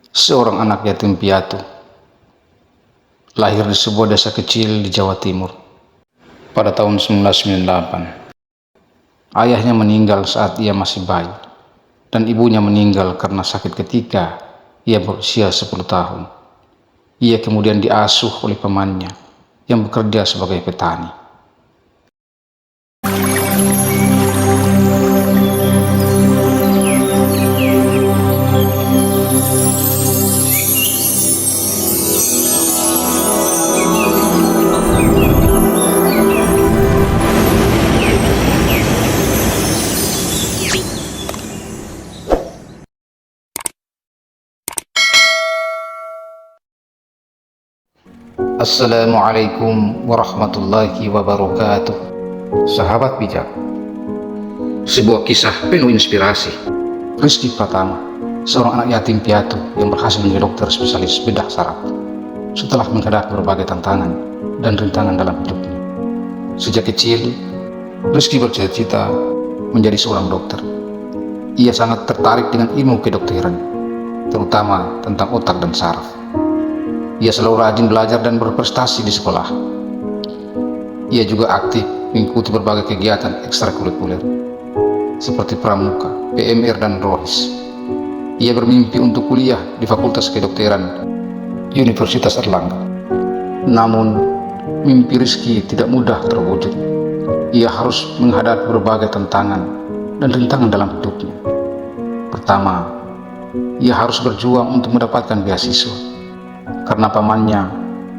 Seorang anak yatim piatu lahir di sebuah desa kecil di Jawa Timur pada tahun 1998. Ayahnya meninggal saat ia masih bayi dan ibunya meninggal karena sakit ketika ia berusia 10 tahun. Ia kemudian diasuh oleh pamannya yang bekerja sebagai petani. Assalamualaikum warahmatullahi wabarakatuh. Sahabat bijak, sebuah kisah penuh inspirasi. Rizky Pratama, seorang anak yatim piatu yang berhasil menjadi dokter spesialis bedah saraf setelah menghadapi berbagai tantangan dan rintangan dalam hidupnya. Sejak kecil, Rizky bercita-cita menjadi seorang dokter. Ia sangat tertarik dengan ilmu kedokteran, terutama tentang otak dan saraf. Ia selalu rajin belajar dan berprestasi di sekolah. Ia juga aktif mengikuti berbagai kegiatan ekstrakurikuler seperti pramuka, PMR, dan ROHIS. Ia bermimpi untuk kuliah di Fakultas Kedokteran Universitas Erlangga. Namun, mimpi Rizky tidak mudah terwujud. Ia harus menghadapi berbagai tantangan dan rintangan dalam hidupnya. Pertama, ia harus berjuang untuk mendapatkan beasiswa karena pamannya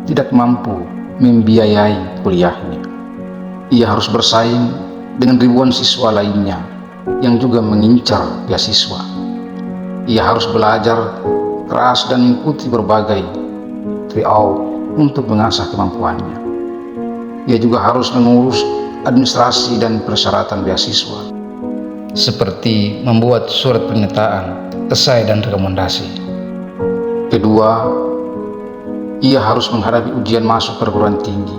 tidak mampu membiayai kuliahnya. Ia harus bersaing dengan ribuan siswa lainnya yang juga mengincar beasiswa. Ia harus belajar keras dan mengikuti berbagai tryout untuk mengasah kemampuannya. Ia juga harus mengurus administrasi dan persyaratan beasiswa, seperti membuat surat pernyataan, esai, dan rekomendasi. Kedua, ia harus menghadapi ujian masuk perguruan tinggi.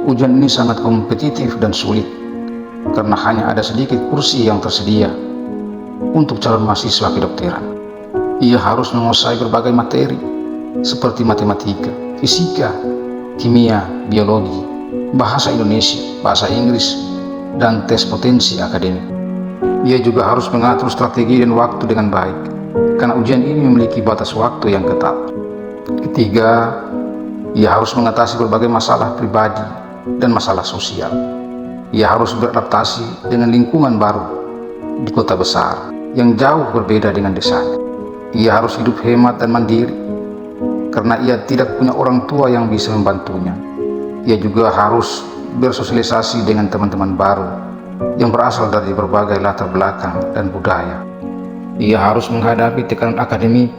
Ujian ini sangat kompetitif dan sulit karena hanya ada sedikit kursi yang tersedia untuk calon mahasiswa kedokteran. Ia harus menguasai berbagai materi seperti matematika, fisika, kimia, biologi, bahasa Indonesia, bahasa Inggris, dan tes potensi akademik. Ia juga harus mengatur strategi dan waktu dengan baik karena ujian ini memiliki batas waktu yang ketat. Ketiga, ia harus mengatasi berbagai masalah pribadi dan masalah sosial. Ia harus beradaptasi dengan lingkungan baru di kota besar yang jauh berbeda dengan desanya. Ia harus hidup hemat dan mandiri karena ia tidak punya orang tua yang bisa membantunya. Ia juga harus bersosialisasi dengan teman-teman baru yang berasal dari berbagai latar belakang dan budaya. Ia harus menghadapi tekanan akademik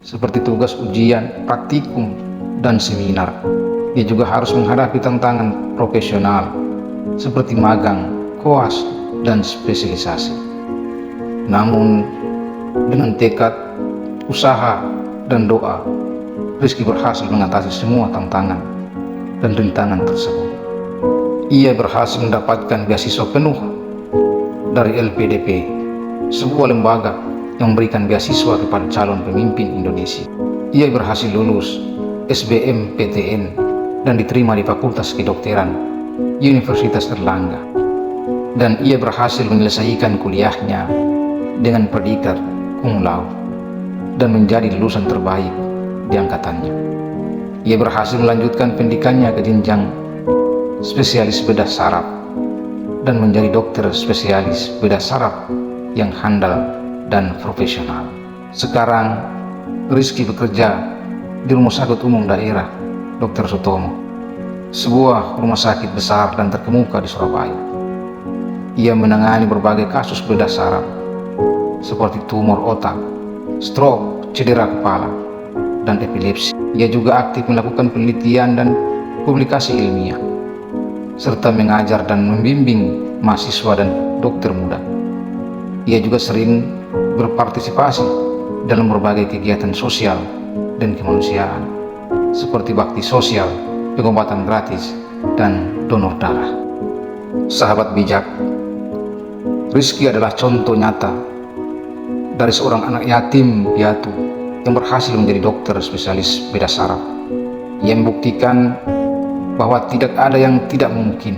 seperti tugas ujian, praktikum, dan seminar. Ia juga harus menghadapi tantangan profesional seperti magang, koas, dan spesialisasi. Namun, dengan tekad, usaha, dan doa, Rizky berhasil mengatasi semua tantangan dan rintangan tersebut. Ia berhasil mendapatkan beasiswa penuh dari LPDP, sebuah lembaga yang memberikan beasiswa kepada calon pemimpin Indonesia. Ia berhasil lulus SBMPTN dan diterima di Fakultas Kedokteran Universitas Erlangga. Dan ia berhasil menyelesaikan kuliahnya dengan predikat cum laude dan menjadi lulusan terbaik di angkatannya. Ia berhasil melanjutkan pendidikannya ke jenjang spesialis bedah saraf dan menjadi dokter spesialis bedah saraf yang handal dan profesional. Sekarang Rizky bekerja di Rumah Sakit Umum Daerah Dr. Sutomo, sebuah rumah sakit besar dan terkemuka di Surabaya. Ia menangani berbagai kasus bedah saraf seperti tumor otak, stroke, cedera kepala, dan epilepsi. Ia juga aktif melakukan penelitian dan publikasi ilmiah serta mengajar dan membimbing mahasiswa dan dokter muda. Ia juga sering berpartisipasi dalam berbagai kegiatan sosial dan kemanusiaan seperti bakti sosial, pengobatan gratis, dan donor darah. Sahabat bijak, Rizky adalah contoh nyata dari seorang anak yatim piatu yang berhasil menjadi dokter spesialis bedah saraf. Ia membuktikan bahwa tidak ada yang tidak mungkin,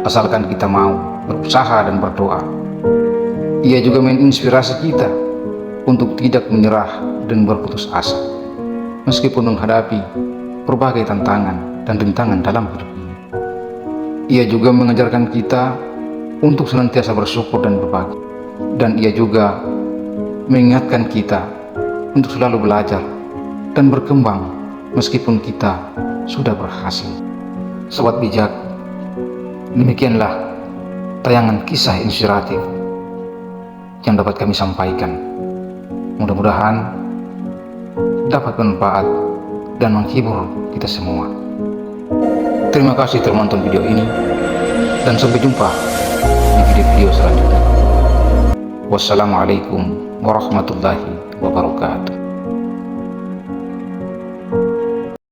asalkan kita mau berusaha dan berdoa. Ia juga menginspirasi kita untuk tidak menyerah dan berputus asa, meskipun menghadapi berbagai tantangan dan rintangan dalam hidup ini. Ia juga mengajarkan kita untuk senantiasa bersyukur dan berbagi. Dan ia juga mengingatkan kita untuk selalu belajar dan berkembang meskipun kita sudah berhasil. Sobat bijak, demikianlah tayangan kisah inspiratif yang dapat kami sampaikan. Mudah-mudahan dapat bermanfaat dan menghibur kita semua. Terima kasih telah menonton video ini, dan sampai jumpa di video-video selanjutnya. Wassalamualaikum warahmatullahi wabarakatuh.